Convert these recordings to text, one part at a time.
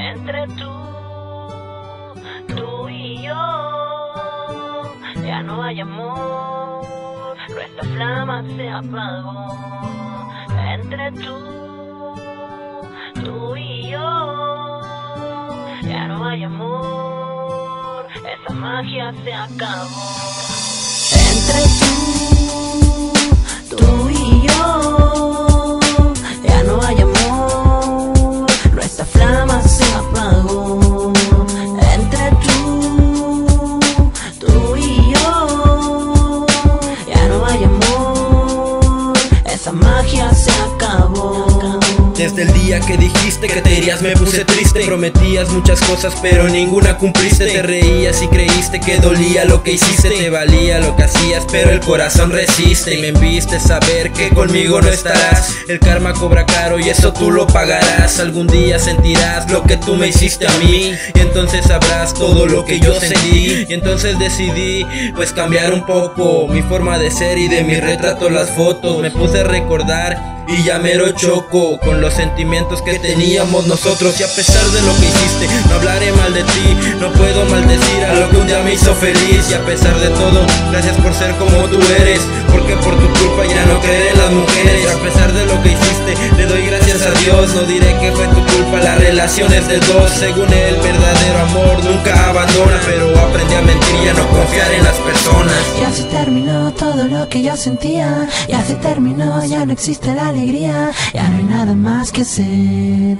Entre tú y yo, ya no hay amor, nuestra flama se apagó. Entre tú y yo, ya no hay amor, esa magia se acabó. Entre tú y yo, ya no hay amor, nuestra flama se apagó. Entre tú y yo, ya no hay amor, esa magia se acabó. Desde el día que dijiste que te irías me puse triste. Prometías muchas cosas pero ninguna cumpliste. Te reías y creíste que dolía lo que hiciste. Te valía lo que hacías pero el corazón resiste. Y me enviste saber que conmigo no estarás. El karma cobra caro y eso tú lo pagarás. Algún día sentirás lo que tú me hiciste a mí, y entonces sabrás todo lo que yo sentí. Y entonces decidí pues cambiar un poco mi forma de ser y de mi retrato las fotos. Me puse a recordar y ya mero choco con los sentimientos que teníamos nosotros. Y a pesar de lo que hiciste, no hablaré mal de ti. No puedo maldecir a lo que un día me hizo feliz. Y a pesar de todo, gracias por ser como tú eres, porque por tu culpa ya no creeré en las mujeres. Y a pesar de lo que hiciste, le doy gracias a Dios. No diré que fue tu culpa, la relación es de dos. Según él, verdadero amor nunca abandona, pero aprendí a mentir y a no confiar en las personas. Ya se terminó todo lo que yo sentía. Ya se terminó, ya no existe la alegría. Ya no hay nada más que hacer,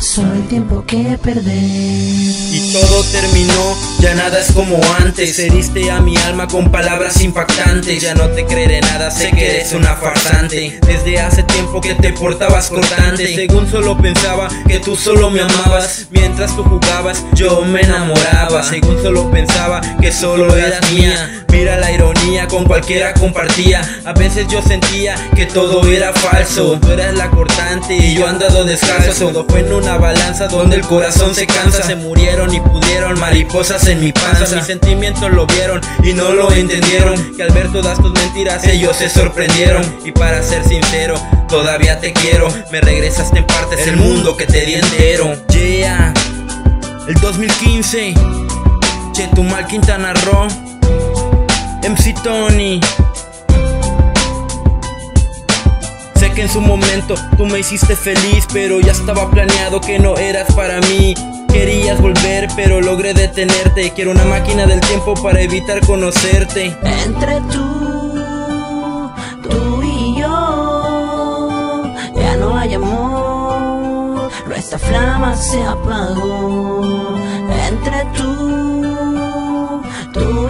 solo el tiempo que perder. Y todo terminó, ya nada es como antes. Heriste a mi alma con palabras impactantes. Ya no te creeré nada, sé que eres una farsante. Desde hace tiempo que te portabas cortante. Según solo pensaba que tú solo me amabas. Mientras tú jugabas, yo me enamoraba. Según solo pensaba que solo eras mía. Mira la ironía, con cualquiera compartía. A veces yo sentía que todo era falso. Tú eras la cortante y yo andado descalzo. Todo fue en una balanza donde el corazón se cansa. Se murieron y pudieron mariposas en mi panza. Mis sentimientos lo vieron y no lo entendieron. Que al ver todas tus mentiras ellos se sorprendieron. Y para ser sincero, todavía te quiero. Me regresaste en partes el mundo que te di entero. Yeah, el 2015, Chetumal, Quintana Roo, MC Tony. Sé que en su momento tú me hiciste feliz, pero ya estaba planeado que no eras para mí. Querías volver pero logré detenerte. Quiero una máquina del tiempo para evitar conocerte. Entre tú y yo, ya no hay amor, nuestra flama se apagó. Entre tú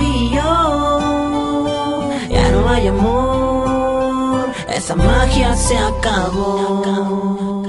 y yo, ya no hay amor, esa magia se acabó.